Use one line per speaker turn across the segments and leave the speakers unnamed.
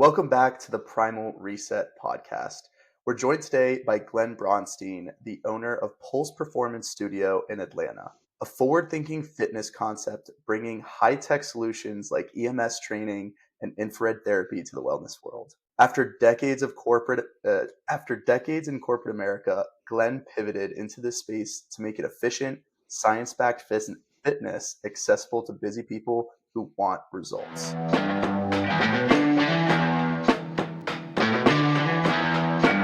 Welcome back to the Primal Reset podcast. We're joined today by Glenn Braunstein, the owner of Pulse Performance Studio in Atlanta, a forward-thinking fitness concept bringing high-tech solutions like EMS training and infrared therapy to the wellness world. After decades in corporate America, Glenn pivoted into this space to make it efficient, science-backed fitness accessible to busy people who want results.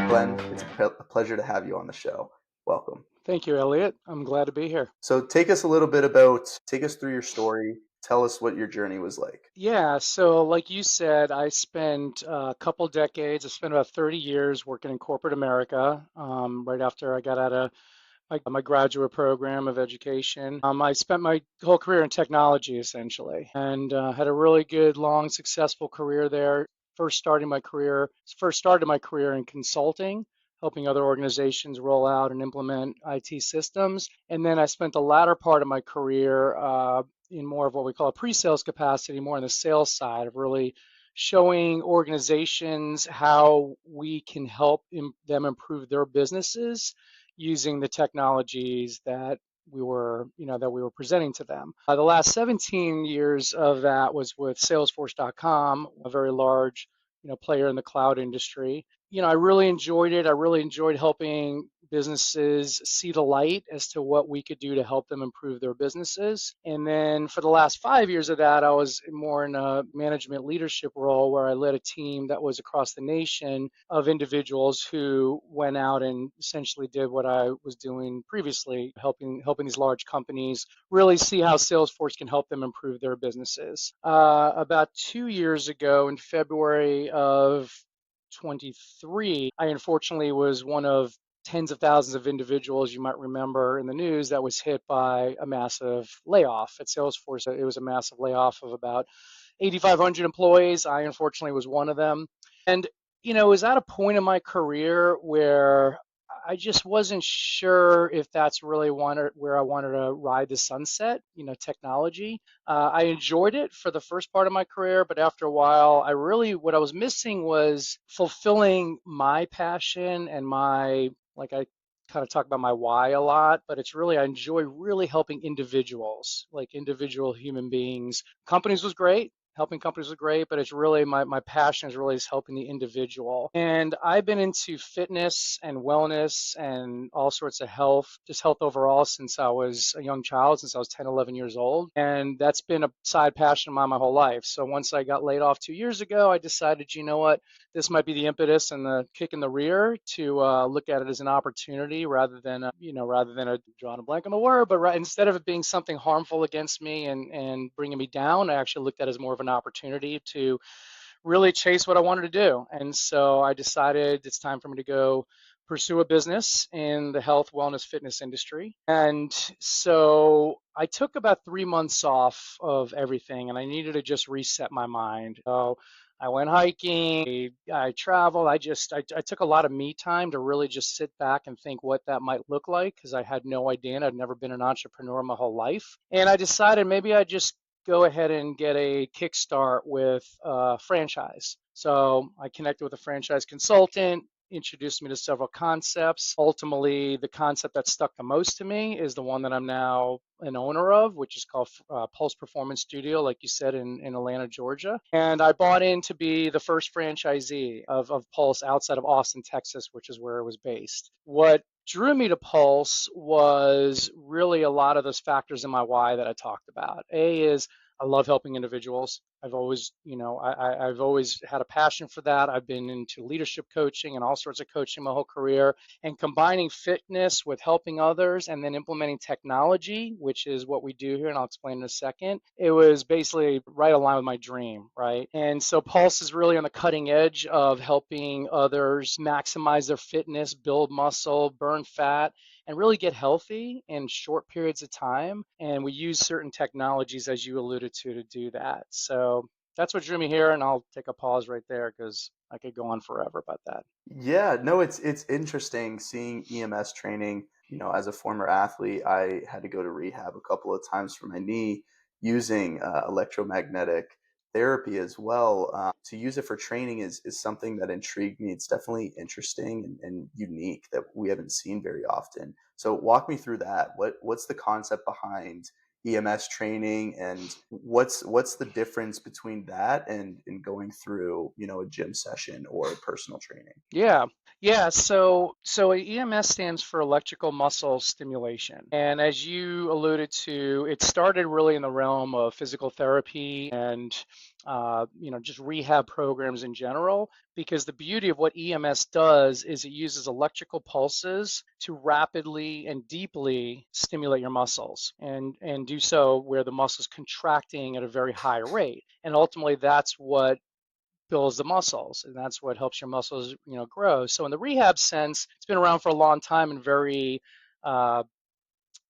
Glenn, it's a pleasure to have you on the show. Welcome.
Thank you, Elliot. I'm glad to be here.
So take us through your story. Tell us what your journey was like.
Yeah, so like you said, I spent a couple decades, I spent about 30 years working in corporate America, right after I got out of my graduate program of education. I spent my whole career in technology essentially, and had a really good, long, successful career there. First started my career in consulting, helping other organizations roll out and implement IT systems. And then I spent the latter part of my career in more of what we call a pre-sales capacity, more on the sales side of really showing organizations how we can help them improve their businesses using the technologies that we were presenting to them. The last 17 years of that was with Salesforce.com, a very large, player in the cloud industry. I really enjoyed it. I really enjoyed helping businesses see the light as to what we could do to help them improve their businesses. And then for the last 5 years of that, I was more in a management leadership role where I led a team that was across the nation of individuals who went out and essentially did what I was doing previously, helping these large companies really see how Salesforce can help them improve their businesses. About 2 years ago, in February of 23, I unfortunately was one of tens of thousands of individuals you might remember in the news that was hit by a massive layoff at Salesforce. It was a massive layoff of about 8,500 employees. I unfortunately was one of them. And, it was at a point in my career where I just wasn't sure if that's really where I wanted to ride the sunset, technology. I enjoyed it for the first part of my career, but after a while, what I was missing was fulfilling my passion and I kind of talk about my why a lot, but I enjoy really helping individuals, like individual human beings. Helping companies was great, but it's really my passion is helping the individual. And I've been into fitness and wellness and all sorts of health, just health overall since I was a young child, since I was 10, 11 years old. And that's been a side passion of mine my whole life. So once I got laid off 2 years ago, I decided, you know what, this might be the impetus and the kick in the rear to look at it as an opportunity rather than drawing a blank on the word, but instead of it being something harmful against me and bringing me down, I actually looked at it as more of an opportunity to really chase what I wanted to do. And so I decided it's time for me to go pursue a business in the health, wellness, fitness industry. And so I took about 3 months off of everything and I needed to just reset my mind. So I went hiking, I traveled, I took a lot of me time to really just sit back and think what that might look like because I had no idea and I'd never been an entrepreneur my whole life. And I decided maybe I'd just go ahead and get a kickstart with a franchise. So I connected with a franchise consultant, introduced me to several concepts. Ultimately, the concept that stuck the most to me is the one that I'm now an owner of, which is called Pulse Performance Studio, like you said, in Atlanta, Georgia. And I bought in to be the first franchisee of Pulse outside of Austin, Texas, which is where it was based. What drew me to Pulse was really a lot of those factors in my why that I talked about. A is I love helping individuals. I've always, I've always had a passion for that. I've been into leadership coaching and all sorts of coaching my whole career, and combining fitness with helping others and then implementing technology, which is what we do here, and I'll explain in a second. It was basically right aligned with my dream, right? And so Pulse is really on the cutting edge of helping others maximize their fitness, build muscle, burn fat, and really get healthy in short periods of time. And we use certain technologies, as you alluded to do that. So that's what drew me here. And I'll take a pause right there because I could go on forever about that.
Yeah, no, it's interesting seeing EMS training. As a former athlete, I had to go to rehab a couple of times for my knee using electromagnetic therapy as well. To use it for training is something that intrigued me. It's definitely interesting and unique that we haven't seen very often. So walk me through that. What's the concept behind EMS training, and what's the difference between that and going through, a gym session or personal training?
Yeah, yeah. So EMS stands for electrical muscle stimulation, and as you alluded to, it started really in the realm of physical therapy and just rehab programs in general. Because the beauty of what EMS does is it uses electrical pulses to rapidly and deeply stimulate your muscles, and do so where the muscle's contracting at a very high rate, and ultimately that's what builds the muscles, and that's what helps your muscles grow. So in the rehab sense, it's been around for a long time and very uh,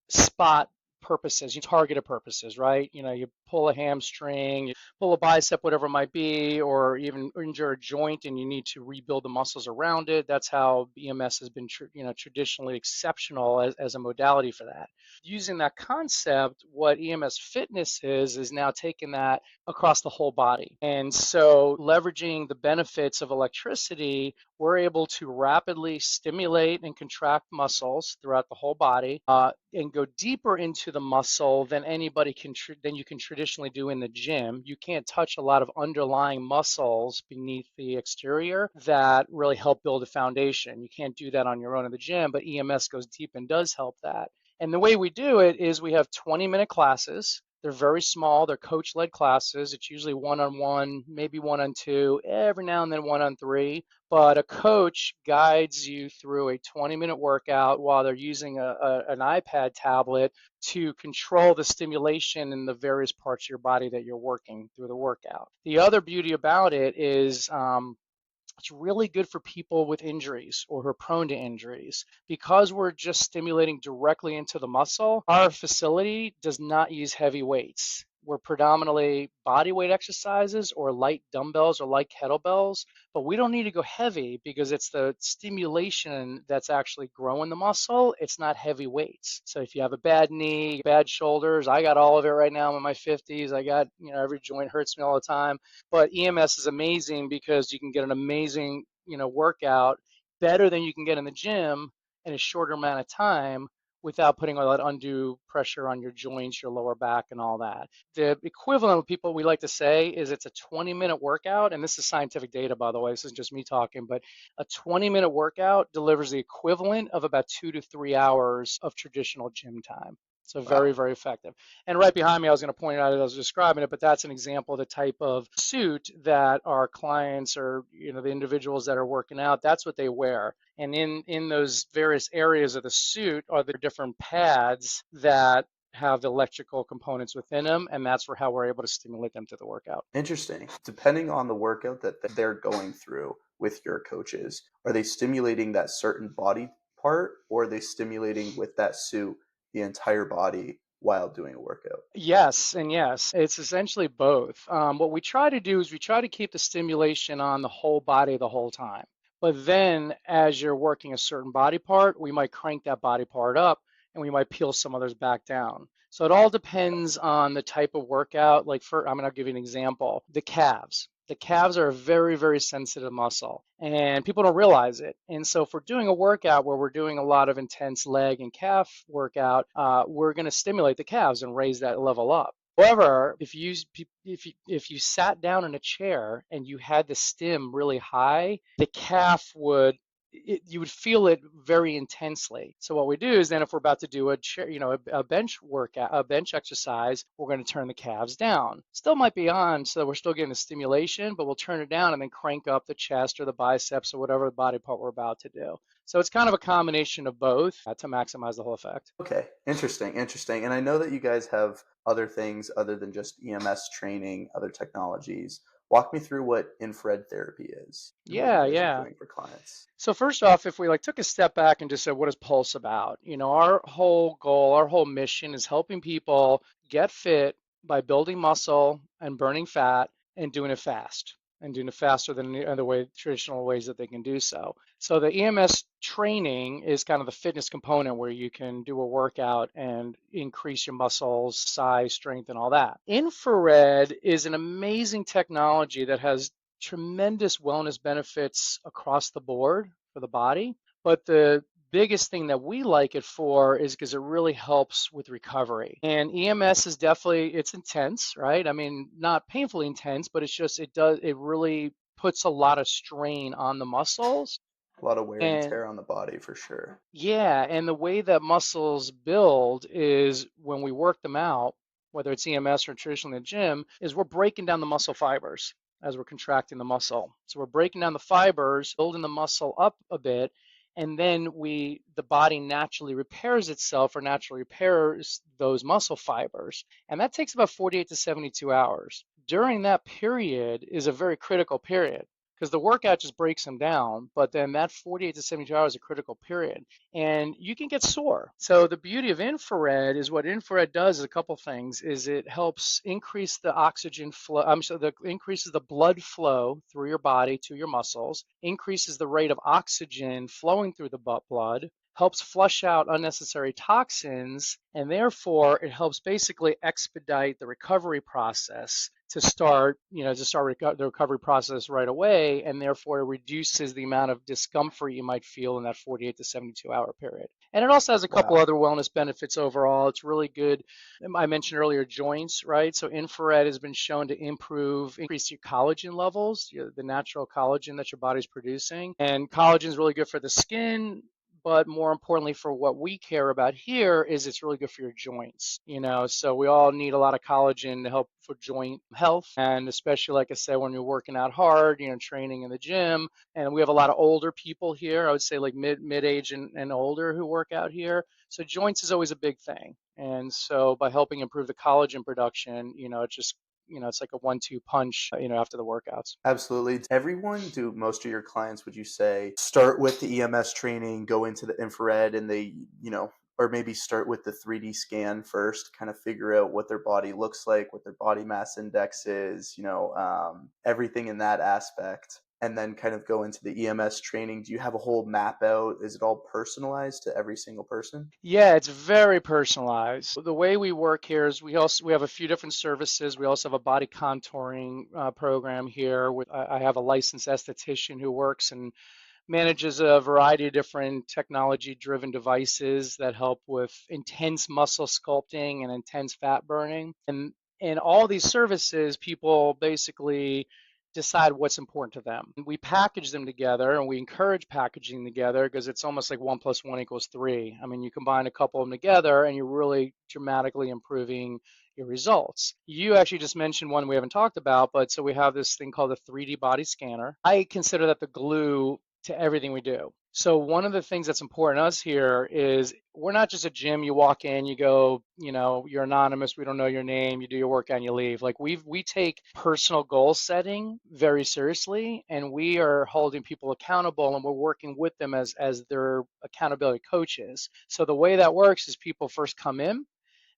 spot purposes, you targeted purposes, right? You pull a hamstring, you pull a bicep, whatever it might be, or even injure a joint and you need to rebuild the muscles around it. That's how EMS has been traditionally exceptional as a modality for that. Using that concept, what EMS fitness is now taking that across the whole body. And so leveraging the benefits of electricity, we're able to rapidly stimulate and contract muscles throughout the whole body, and go deeper into the muscle than anybody than you can traditionally do in the gym. You can't touch a lot of underlying muscles beneath the exterior that really help build a foundation. You can't do that on your own in the gym, but EMS goes deep and does help that. And the way we do it is we have 20-minute classes. They're very small. They're coach-led classes. It's usually one-on-one, maybe one-on-two, every now and then one-on-three. But a coach guides you through a 20-minute workout while they're using an iPad tablet to control the stimulation in the various parts of your body that you're working through the workout. The other beauty about it is it's really good for people with injuries or who are prone to injuries. Because we're just stimulating directly into the muscle, our facility does not use heavy weights. We're predominantly body weight exercises or light dumbbells or light kettlebells, but we don't need to go heavy because it's the stimulation that's actually growing the muscle. It's not heavy weights. So if you have a bad knee, bad shoulders, I got all of it right now. I'm in my 50s. I got, every joint hurts me all the time. But EMS is amazing because you can get an amazing, workout better than you can get in the gym in a shorter amount of time without putting all that undue pressure on your joints, your lower back, and all that. The equivalent of people we like to say is it's a 20-minute workout, and this is scientific data, by the way. This is just me talking, but a 20-minute workout delivers the equivalent of about 2 to 3 hours of traditional gym time. So very,
Wow.
very effective. And right behind me, I was going to point out as I was describing it, but that's an example of the type of suit that our clients or the individuals that are working out, that's what they wear. And in those various areas of the suit are the different pads that have electrical components within them, and that's how we're able to stimulate them through the workout.
Interesting. Depending on the workout that they're going through with your coaches, are they stimulating that certain body part, or are they stimulating with that suit the entire body while doing a workout?
Yes, and yes, it's essentially both. What we try to do is we try to keep the stimulation on the whole body the whole time. But then as you're working a certain body part, we might crank that body part up and we might peel some others back down. So it all depends on the type of workout. Like I'll give you an example. The calves. The calves are a very, very sensitive muscle, and people don't realize it. And so, if we're doing a workout where we're doing a lot of intense leg and calf workout, we're going to stimulate the calves and raise that level up. However, if you sat down in a chair and you had the stim really high, the calf you would feel it very intensely. So what we do is then if we're about to do a chair, a bench workout, a bench exercise, we're going to turn the calves down. Still might be on, so we're still getting the stimulation, but we'll turn it down and then crank up the chest or the biceps or whatever the body part we're about to do. So it's kind of a combination of both to maximize the whole effect.
Okay, interesting, interesting. And I know that you guys have other things other than just EMS training, other technologies. Walk me through what infrared therapy is and what you
Yeah,
guys are
yeah.
doing for clients.
So first off, if we took a step back and just said, what is Pulse about? Our whole goal, our whole mission is helping people get fit by building muscle and burning fat and doing it fast. and doing it faster than the other way, traditional ways that they can do so. So the EMS training is kind of the fitness component where you can do a workout and increase your muscles, size, strength, and all that. Infrared is an amazing technology that has tremendous wellness benefits across the board for the body. But the biggest thing that we like it for is because it really helps with recovery. And EMS is definitely, it's intense, right? I mean, not painfully intense, but it really puts a lot of strain on the muscles.
A lot of wear and
And
tear on the body for sure.
yeah, and the way that muscles build is when we work them out, whether it's EMS or traditionally in the gym, is we're breaking down the muscle fibers as we're contracting the muscle. So we're breaking down the fibers, building the muscle up a bit, and then the body naturally repairs itself or naturally repairs those muscle fibers. And that takes about 48 to 72 hours. During that period is a very critical period because the workout just breaks them down, but then that 48 to 72 hours is a critical period and you can get sore. So the beauty of infrared is what infrared does is a couple things is it helps increase the oxygen flow. Increases the blood flow through your body to your muscles, increases the rate of oxygen flowing through the blood, helps flush out unnecessary toxins, and therefore it helps basically expedite the recovery process the recovery process right away, and therefore it reduces the amount of discomfort you might feel in that 48 to 72 hour period. And it also has a couple
Wow.
other wellness benefits overall. It's really good. I mentioned earlier joints, right? So infrared has been shown to increase your collagen levels, the natural collagen that your body's producing. And collagen is really good for the skin, but more importantly for what we care about here is it's really good for your joints, so we all need a lot of collagen to help for joint health, and especially like I said, when you're working out hard, training in the gym. And we have a lot of older people here, I would say like mid-age and older, who work out here, so joints is always a big thing. And so by helping improve the collagen production, it's like a 1-2 punch, after the workouts.
Absolutely. Everyone, do most of your clients, would you say, start with the EMS training, go into the infrared, and or maybe start with the 3D scan first, kind of figure out what their body looks like, what their body mass index is, everything in that aspect, and then kind of go into the EMS training? Do you have a whole map out? Is it all personalized to every single person?
Yeah, it's very personalized. The way we work here is we have a few different services. We also have a body contouring program here. I have a licensed esthetician who works and manages a variety of different technology-driven devices that help with intense muscle sculpting and intense fat burning. And in all these services, people basically decide what's important to them. We package them together and we encourage packaging together because it's almost like 1 + 1 = 3. I mean, you combine a couple of them together and you're really dramatically improving your results. You actually just mentioned one we haven't talked about, but so we have this thing called a 3D body scanner. I consider that the glue to everything we do. So one of the things that's important to us here is we're not just a gym. You walk in, you go, you're anonymous. We don't know your name. You do your workout and you leave. Like we take personal goal setting very seriously, and we are holding people accountable, and we're working with them as their accountability coaches. So the way that works is people first come in,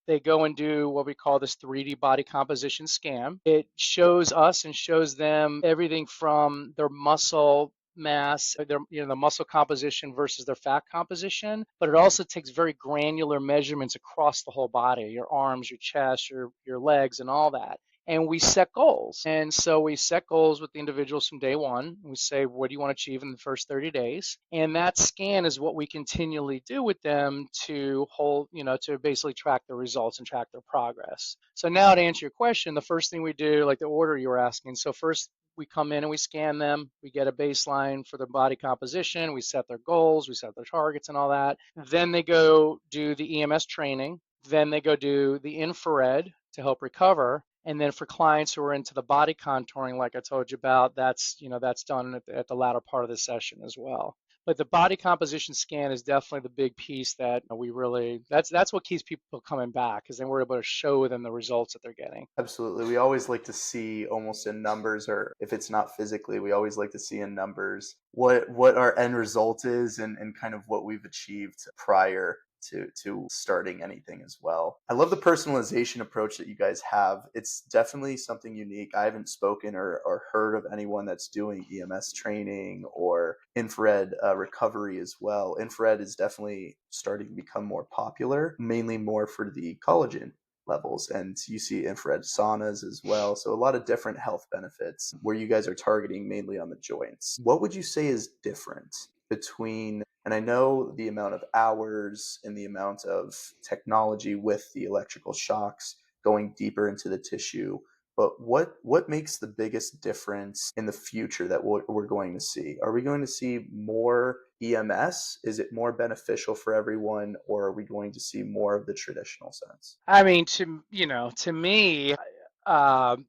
they go and do what we call this 3D body composition scan. It shows us and shows them everything from their muscle mass, the muscle composition versus their fat composition, but it also takes very granular measurements across the whole body, your arms, your chest, your legs, and all that. And we set goals. And so we set goals with the individuals from day one. We say, what do you want to achieve in the first 30 days? And that scan is what we continually do with them to to basically track their results and track their progress. So now to answer your question, the first thing we do, like the order you were asking, so first we come in and we scan them, we get a baseline for their body composition, we set their goals, we set their targets and all that. Then they go do the EMS training, then they go do the infrared to help recover. And then for clients who are into the body contouring, like I told you about, that's done at the latter part of the session as well. But the body composition scan is definitely the big piece that that's what keeps people coming back, because then we're able to show them the results that they're getting.
Absolutely. We always like to see almost in numbers, or if it's not physically, we always like to see in numbers what our end result is, and kind of what we've achieved prior. to starting anything as well. I love the personalization approach that you guys have. It's definitely something unique. I haven't spoken or heard of anyone that's doing EMS training or infrared recovery as well. Infrared is definitely starting to become more popular, mainly more for the collagen levels, and you see infrared saunas as well, so a lot of different health benefits where you guys are targeting mainly on the joints. What would you say is different between, and I know the amount of hours and the amount of technology with the electrical shocks going deeper into the tissue, but what makes the biggest difference in the future that we're going to see? Are we going to see more EMS? Is it more beneficial for everyone, or are we going to see more of the traditional sense?
I mean, to me, um,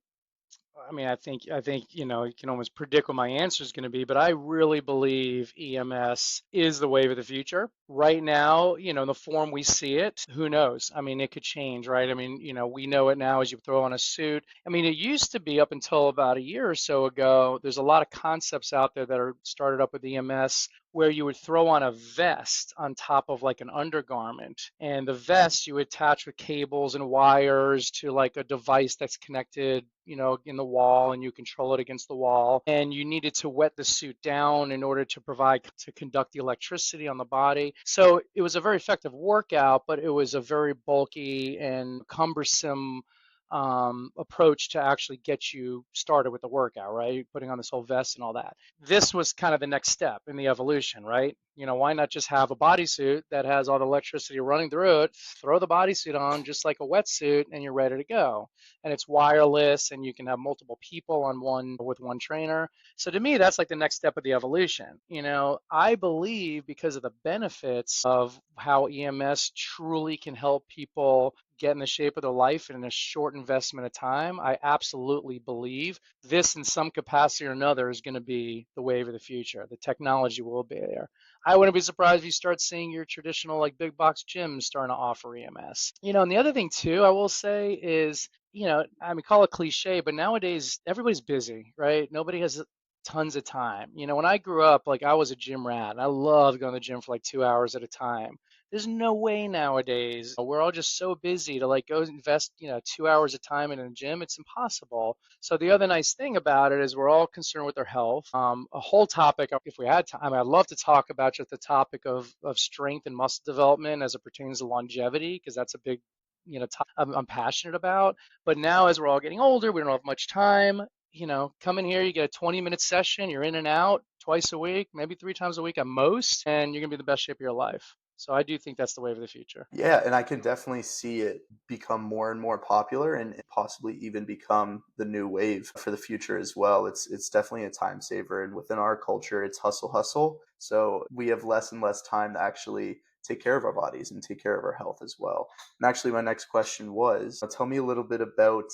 I think, you can almost predict what my answer is going to be, but I really believe EMS is the wave of the future. Right now, in the form we see it, who knows? I mean, it could change, right? I mean, we know it now as you throw on a suit. I mean, it used to be up until about a year or so ago, there's a lot of concepts out there that are started up with EMS where you would throw on a vest on top of like an undergarment. And the vest you attach with cables and wires to like a device that's connected, in the wall, and you control it against the wall. And you needed to wet the suit down in order to conduct the electricity on the body. So it was a very effective workout, but it was a very bulky and cumbersome approach to actually get you started with the workout, right? Putting on this whole vest and all that. This was kind of the next step in the evolution, right? Why not just have a bodysuit that has all the electricity running through it, throw the bodysuit on just like a wetsuit, and you're ready to go. And it's wireless, and you can have multiple people on one with one trainer. So to me, that's like the next step of the evolution. I believe because of the benefits of how EMS truly can help people get in the shape of their life in a short investment of time, I absolutely believe this in some capacity or another is going to be the wave of the future. The technology will be there. I wouldn't be surprised if you start seeing your traditional like big box gyms starting to offer EMS. And the other thing too, I will say is, I mean, call it cliche, but nowadays everybody's busy, right? Nobody has tons of time. When I grew up, like I was a gym rat and I loved going to the gym for like 2 hours at a time. There's no way nowadays. We're all just so busy to like go invest, 2 hours of time in a gym. It's impossible. So the other nice thing about it is we're all concerned with our health. A whole topic, if we had time, I'd love to talk about just the topic of strength and muscle development as it pertains to longevity, because that's a big, topic I'm passionate about. But now as we're all getting older, we don't have much time. Come in here, you get a 20-minute session, you're in and out twice a week, maybe 3 times a week at most, and you're gonna be in the best shape of your life. So I do think that's the wave of the future.
Yeah, and I can definitely see it become more and more popular and possibly even become the new wave for the future as well. It's definitely a time saver, and within our culture it's hustle hustle. So we have less and less time to actually take care of our bodies and take care of our health as well. And actually my next question was, tell me a little bit about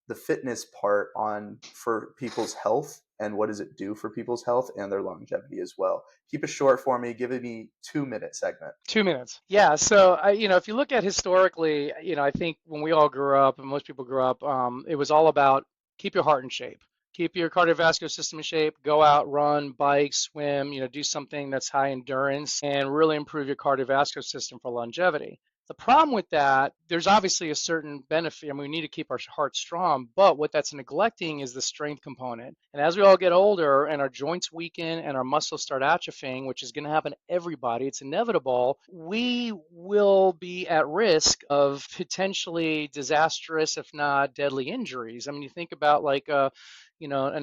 the fitness part on for people's health, and what does it do for people's health and their longevity as well. Keep it short for me, give me 2 minute segment.
2 minutes. Yeah. So if you look at historically, I think when we all grew up and most people grew up, it was all about keep your heart in shape, keep your cardiovascular system in shape, go out, run, bike, swim, do something that's high endurance and really improve your cardiovascular system for longevity. The problem with that, there's obviously a certain benefit. I mean, we need to keep our heart strong, but what that's neglecting is the strength component. And as we all get older and our joints weaken and our muscles start atrophying, which is going to happen to everybody, it's inevitable, we will be at risk of potentially disastrous, if not deadly injuries. I mean, you think about like an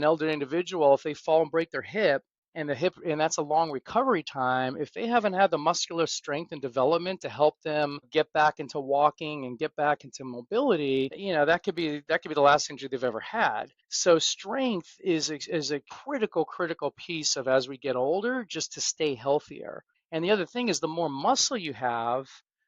elderly individual, if they fall and break their hip, and the hip, and that's a long recovery time, if they haven't had the muscular strength and development to help them get back into walking and get back into mobility, that could be the last injury they've ever had. So strength is a critical piece of as we get older, just to stay healthier. And the other thing is the more muscle you have,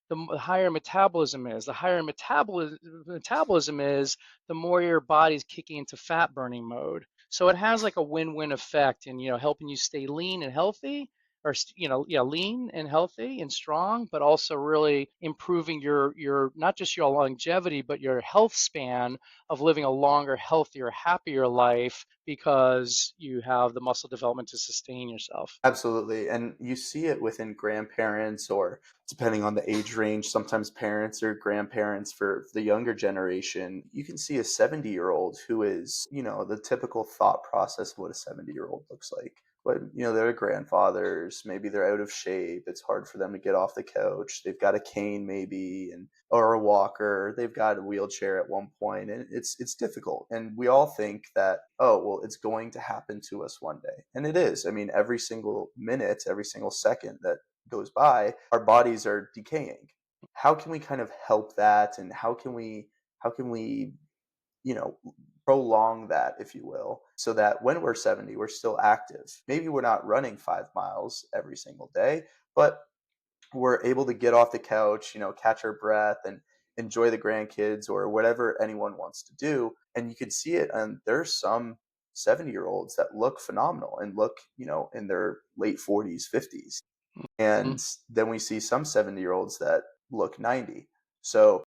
the higher metabolism is. The higher metabolism is, the more your body's kicking into fat burning mode. So it has like a win-win effect in, helping you stay lean and healthy, are, yeah, lean and healthy and strong, but also really improving your not just your longevity, but your health span of living a longer, healthier, happier life because you have the muscle development to sustain yourself.
Absolutely. And you see it within grandparents, or depending on the age range, sometimes parents or grandparents for the younger generation. You can see a 70-year-old who is, the typical thought process of what a 70-year-old looks like. But, they're grandfathers, maybe they're out of shape. It's hard for them to get off the couch. They've got a cane maybe, and or a walker. They've got a wheelchair at one point, and it's difficult. And we all think that, oh, well, it's going to happen to us one day, and it is. I mean, every single minute, every single second that goes by, our bodies are decaying. How can we kind of help that, and how can we you know prolong that, if you will, so that when we're 70 we're still active? Maybe we're not running 5 miles every single day, but we're able to get off the couch, catch our breath and enjoy the grandkids or whatever anyone wants to do. And you can see it. And there's some 70-year-olds that look phenomenal and look, in their late 40s, 50s.
Mm.
And then we see some 70-year-olds that look 90. So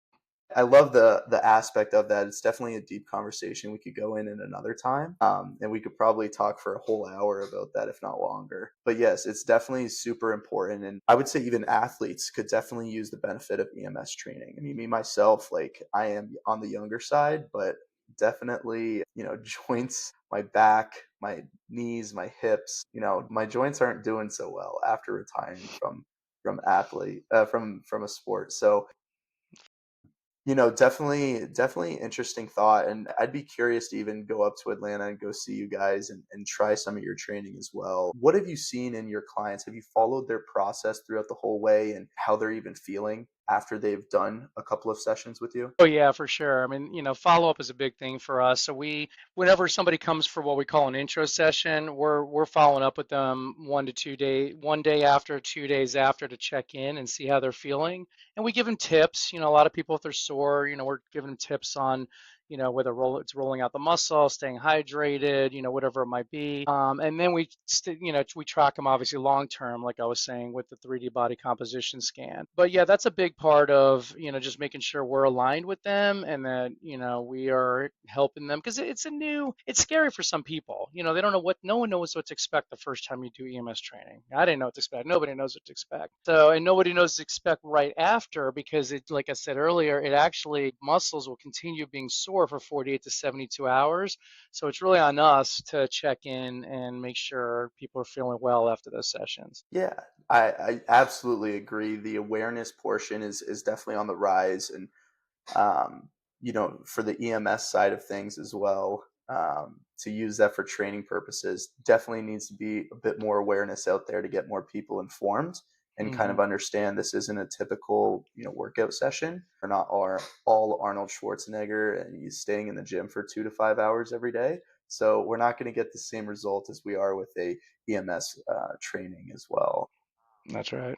I love the aspect of that. It's definitely a deep conversation we could go in another time, and we could probably talk for a whole hour about that, if not longer. But yes, it's definitely super important, and I would say even athletes could definitely use the benefit of EMS training. I mean, me myself, like I am on the younger side, but definitely, joints, my back, my knees, my hips, my joints aren't doing so well after retiring from a sport. So definitely interesting thought. And I'd be curious to even go up to Atlanta and go see you guys and try some of your training as well. What have you seen in your clients? Have you followed their process throughout the whole way and how they're even feeling after they've done a couple of sessions with you?
Oh yeah, for sure. I mean, follow up is a big thing for us. So whenever somebody comes for what we call an intro session, we're following up with them 1 to 2 day, 1 day after, 2 days after to check in and see how they're feeling. And we give them tips. A lot of people if they're sore, we're giving them tips on, whether it's rolling out the muscle, staying hydrated, whatever it might be. And then we track them obviously long term, like I was saying, with the 3D body composition scan. But yeah, that's a big part of, just making sure we're aligned with them and that, we are helping them because it's scary for some people. They don't know no one knows what to expect the first time you do EMS training. I didn't know what to expect. Nobody knows what to expect. So, and nobody knows what to expect right after because like I said earlier, it actually muscles will continue being sore for 48 to 72 hours. So it's really on us to check in and make sure people are feeling well after those sessions.
Yeah, I absolutely agree. The awareness portion is definitely on the rise, and um, for the EMS side of things as well, to use that for training purposes, definitely needs to be a bit more awareness out there to get more people informed and kind
Hmm.
of understand this isn't a typical, workout session. We're not all Arnold Schwarzenegger and he's staying in the gym for 2 to 5 hours every day. So we're not going to get the same result as we are with a EMS training as well.
That's right.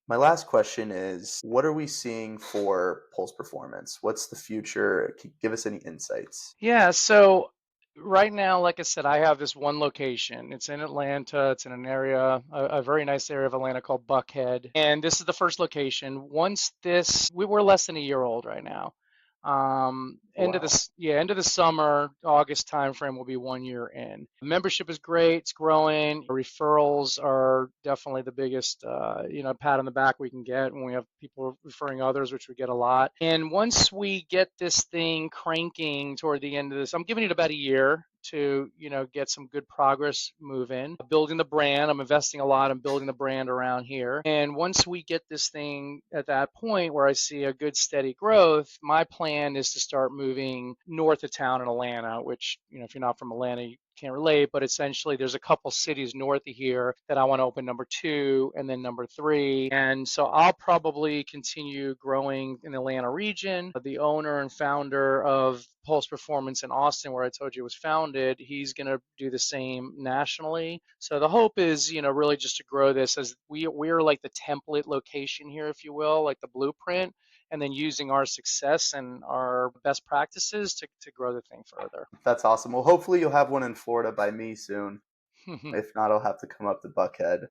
My last question is, what are we seeing for Pulse Performance? What's the future? Give us any insights.
Yeah, so right now, like I said, I have this one location. It's in Atlanta. It's in an area, a very nice area of Atlanta called Buckhead. And this is the first location. We're less than a year old right now.
Wow.
End of the summer, August timeframe will be 1 year in. Membership is great. It's growing. Referrals are definitely the biggest, pat on the back we can get when we have people referring others, which we get a lot. And once we get this thing cranking toward the end of this, I'm giving it about a year to get some good progress moving, building the brand. I'm investing a lot in building the brand around here, and once we get this thing at that point where I see a good steady growth, my plan is to start moving north of town in Atlanta, which, if you're not from Atlanta, you can't relate, but essentially there's a couple cities north of here that I want to open number two and then number three. And so I'll probably continue growing in the Atlanta region. The owner and founder of Pulse Performance in Austin, where I told you it was founded, he's going to do the same nationally. So the hope is, really just to grow this as we're like the template location here, if you will, like the blueprint, and then using our success and our best practices to grow the thing further.
That's awesome. Well, hopefully you'll have one in Florida by me soon. If not, I'll have to come up to Buckhead.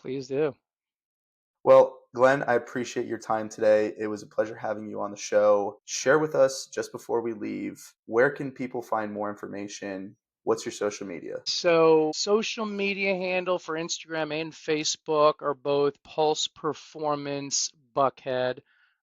Please do.
Well, Glenn, I appreciate your time today. It was a pleasure having you on the show. Share with us, just before we leave, where can people find more information? What's your social media?
So, social media handle for Instagram and Facebook are both Pulse Performance Buckhead.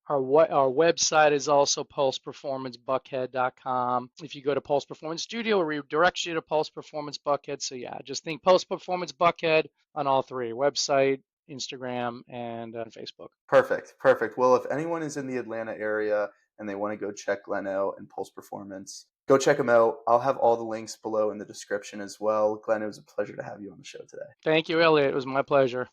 Our website is also pulseperformancebuckhead.com. If you go to Pulse Performance Studio, it redirects you to Pulse Performance Buckhead. So yeah, just think Pulse Performance Buckhead on all three: website, Instagram, and Facebook.
Perfect. Perfect. Well, if anyone is in the Atlanta area and they want to go check Glenn out and Pulse Performance, go check them out. I'll have all the links below in the description as well. Glenn, it was a pleasure to have you on the show today.
Thank you, Elliot. It was my pleasure.